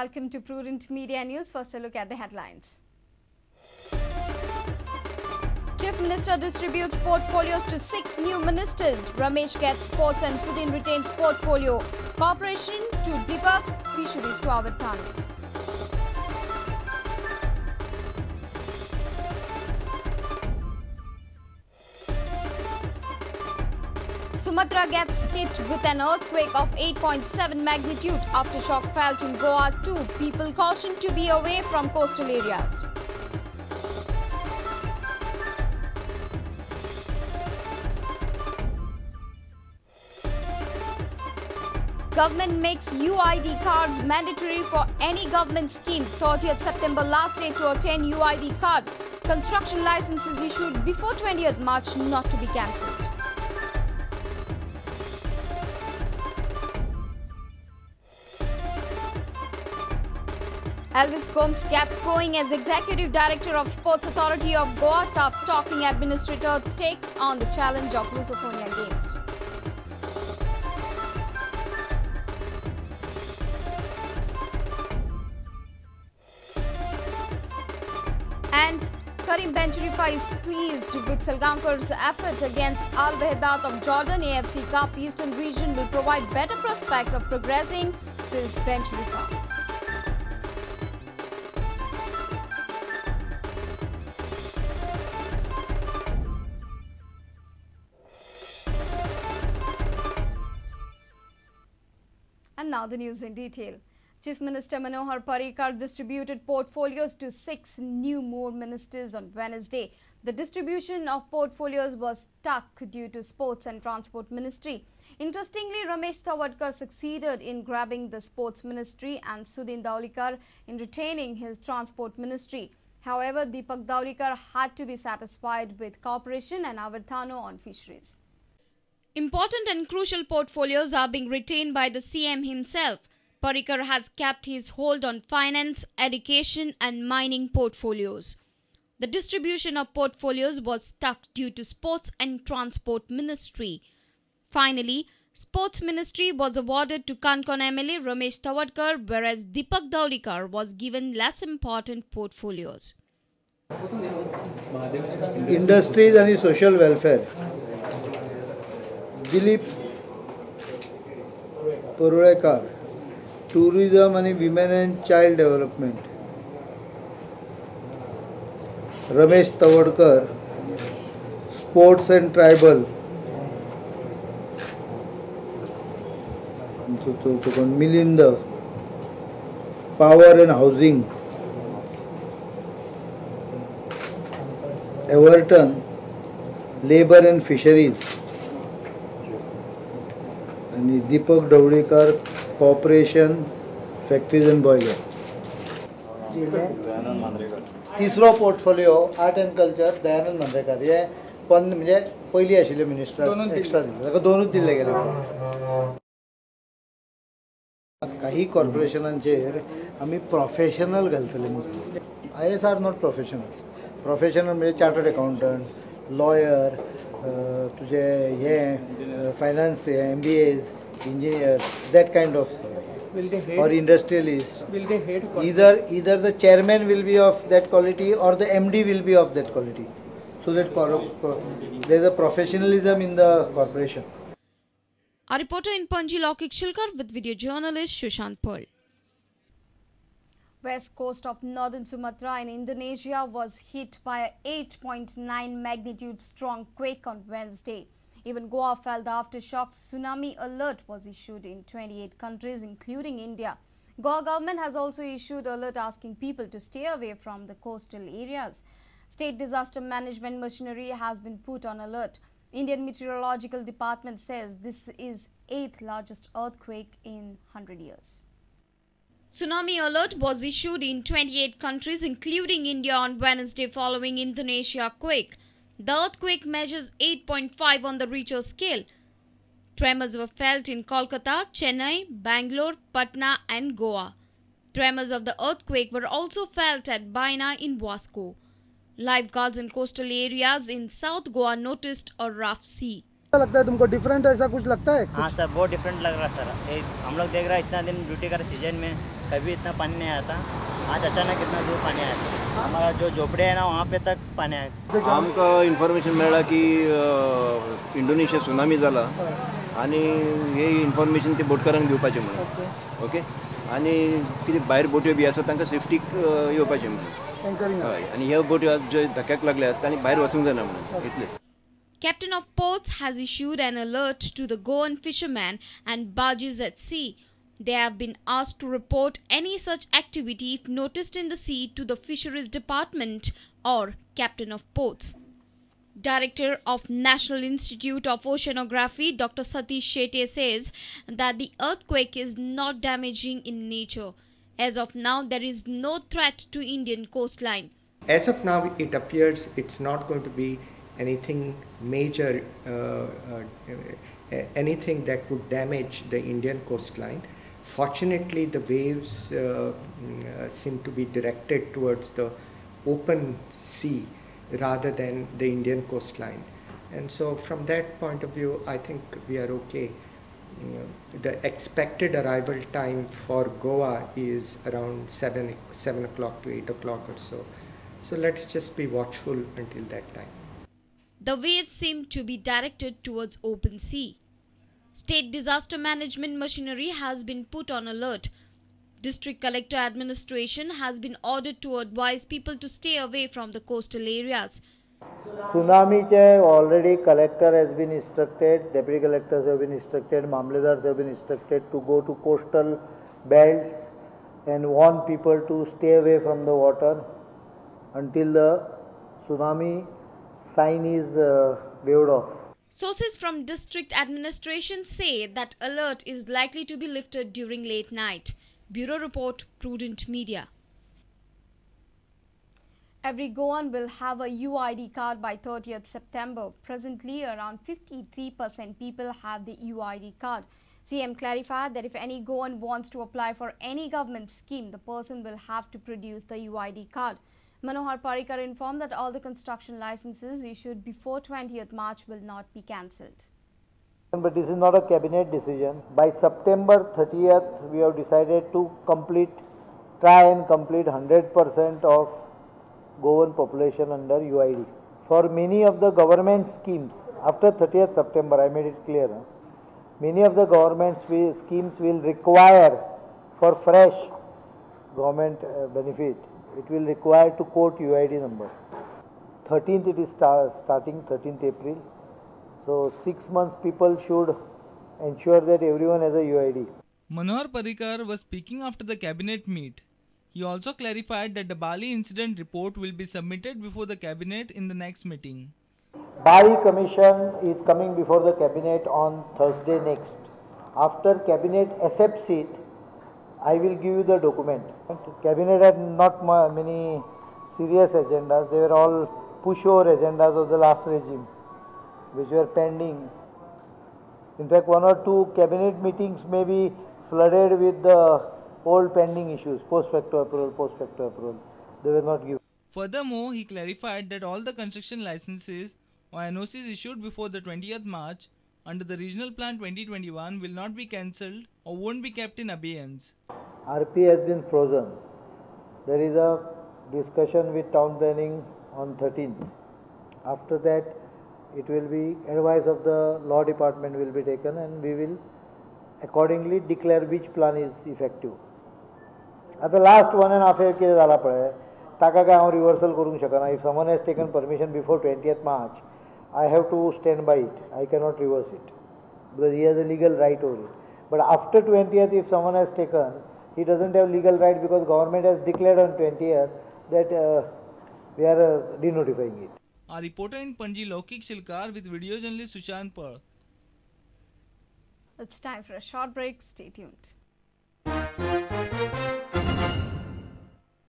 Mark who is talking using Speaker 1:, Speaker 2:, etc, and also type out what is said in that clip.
Speaker 1: welcome to Prudent Media News. First a look at the headlines. Chief Minister distributes portfolios to 6 new ministers. Ramesh gets sports and Sudhin retains portfolio. Corporation to Deepak, fisheries to Avatana. Sumatra gets hit with an earthquake of 8.7 magnitude. Aftershock felt in Goa too. People cautioned to be away from coastal areas. Government makes UID cards mandatory for any government scheme. 30th September last day to attain UID card. Construction licenses issued before 20th March not to be cancelled. Elvis Gomes gets going as Executive Director of Sports Authority of Goa. Tough talking administrator takes on the challenge of Lusophonia Games. And Karim Benzema is pleased with Selgamkar's effort against Al Wahdat of Jordan. AFC Cup Eastern region will provide better prospect of progressing, feels Benzema. And now the news in detail. Chief Minister Manohar Parrikar distributed portfolios to 6 more ministers on Wednesday. The distribution of portfolios was stuck due to Sports and Transport Ministry. Interestingly, Ramesh Tawadkar succeeded in grabbing the Sports Ministry and Sudhin Daulikar in retaining his Transport Ministry. However, Deepak Daulikar had to be satisfied with Corporation and Avarthano on fisheries. Important and crucial portfolios are being retained by the CM himself. Parrikar has kept his hold on finance, education and mining portfolios. The distribution of portfolios was stuck due to Sports and Transport Ministry. Finally, Sports Ministry was awarded to Kankon MLA Ramesh Tawadkar, whereas Deepak Daulikar was given less important portfolios.
Speaker 2: Industries and social welfare. Dilip Parrikar, tourism and women and child development. Ramesh Tawadkar, sports and tribal. Milinda, power and housing. Everton, labor and fisheries. आणि Deepak Dhavalikar corporation factories and boiler. तिसरो portfolio art and culture Dayanand Mandrekar हे म्हणजे पयलीं आशिल्ले minister extra दिले ताका 2च दिल्ले गेले. काही कॉर्पोरेशनांचेर आमी प्रोफेशनल घालतले. IAS are not professional. Professional म्हणजे चार्टर्ड अकाउंटंट, लॉयर, तुझे हे finance MBAs, engineers, that kind of thing. Or industrialists.
Speaker 3: Will they hate
Speaker 2: either the chairman will be of that quality or the MD will be of that quality. So that there is a professionalism in the corporation.
Speaker 1: Our reporter in Panji Lokik Shilkar with video journalist Shushant Pearl. West coast of northern Sumatra in Indonesia was hit by an 8.9 magnitude strong quake on Wednesday. Even Goa felt the aftershocks. Tsunami alert was issued in 28 countries, including India. Goa government has also issued alert asking people to stay away from the coastal areas. State disaster management machinery has been put on alert. Indian Meteorological Department says this is 8th largest earthquake in 100 years. Tsunami alert was issued in 28 countries, including India, on Wednesday following Indonesia quake. The earthquake measures 8.5 on the Richter scale. Tremors were felt in Kolkata, Chennai, Bangalore, Patna and Goa. Tremors of the earthquake were also felt at Baina in Vasco. Lifeguards in coastal areas in South Goa noticed a rough sea.
Speaker 3: लगता है तुमको different ऐसा कुछ लगता है?
Speaker 4: हाँ sir, बहुत different लग रहा है सर. हम लोग देख रहे हैं इतना दिन ड्यूटी कर सीजन में
Speaker 3: कभी इतना पानी नहीं आया था, आज अचानक इतना दूर पानी आया सर। हमारा जो झोपड़े है ना वहाँ पे तक पानी आया।
Speaker 4: आमकां इन्फॉर्मेशन मेळ्ळा की इंडोनेशिया सुनामी जाला आणि हे इन्फॉर्मेशन ते बोटकारांक दिवपाचें म्हणून ओके आणि कितें भायर बोट्यो बी आसा तांकां सेफ्टीक येवपाचें म्हणून हय आनी ह्यो बोट्यो ज्यो धक्याक लागल्यात तांणी भायर वचूंक जायना म्हणून इतलेंच.
Speaker 5: Captain of Ports has issued an alert to the Goan fishermen and barges at sea. They have been asked to report any such activity if noticed in the sea to the Fisheries Department or Captain of Ports. Director of National Institute of Oceanography, Dr. Satish Shetye says that the earthquake is not damaging in nature. As of now, there is no threat to Indian coastline.
Speaker 6: As of now, it appears it's not going to be anything major, anything that would damage the Indian coastline. Fortunately, the waves seem to be directed towards the open sea rather than the Indian coastline. And so from that point of view, I think we are okay. The expected arrival time for Goa is around 7 o'clock to 8 o'clock or so. So let's just be watchful until that time.
Speaker 5: The waves seem to be directed towards open sea. State disaster management machinery has been put on alert. District Collector Administration has been ordered to advise people to stay away from the coastal areas.
Speaker 2: Tsunami che already collector has been instructed, deputy collectors have been instructed, mamledars have been instructed to go to coastal belts and warn people to stay away from the water until the tsunami sign is waved off.
Speaker 5: Sources from district administration say that alert is likely to be lifted during late night. Bureau Report, Prudent Media.
Speaker 1: Every Goan will have a UID card by 30th September. Presently, around 53% people have the UID card. CM clarified that if any Goan wants to apply for any government scheme, the person will have to produce the UID card. Manohar Parrikar informed that all the construction licenses issued before 20th March will not be cancelled.
Speaker 2: But this is not a cabinet decision. By September 30th, we have decided to try and complete 100% of Goan population under UID. For many of the government schemes, after 30th September, I made it clear, many of the government schemes will require, for fresh government benefit, it will require to quote UID number. 13th it is starting, 13th April. So 6 months people should ensure that everyone has a UID.
Speaker 7: Manohar Parrikar was speaking after the cabinet meet. He also clarified that the Bali incident report will be submitted before the cabinet in the next meeting.
Speaker 2: Bali commission is coming before the cabinet on Thursday next. After cabinet accepts it, I will give you the document. Cabinet had not many serious agendas. They were all pushover agendas of the last regime, which were pending. In fact, 1 or 2 cabinet meetings may be flooded with the old pending issues, post facto approval. They were not given.
Speaker 7: Furthermore, he clarified that all the construction licenses or NOCs issued before the 20th March under the Regional Plan 2021 will not be cancelled or won't be kept in abeyance.
Speaker 2: RP has been frozen. There is a discussion with town planning on 13th. After that, it will be advice of the law department will be taken and we will accordingly declare which plan is effective. At the last 1.5 year कितें जाला पळय ताका काय हांव reversal करूंक शकना. If someone has taken permission before 20th March, I have to stand by it. I cannot reverse it because he has a legal right over it. But after 20th, if someone has taken, he doesn't have legal right because government has declared on 20th that we are denotifying it.
Speaker 7: Our reporter in Panji, Laukik Shilkar, with video journalist Sushant Par.
Speaker 1: It's time for a short break. Stay tuned.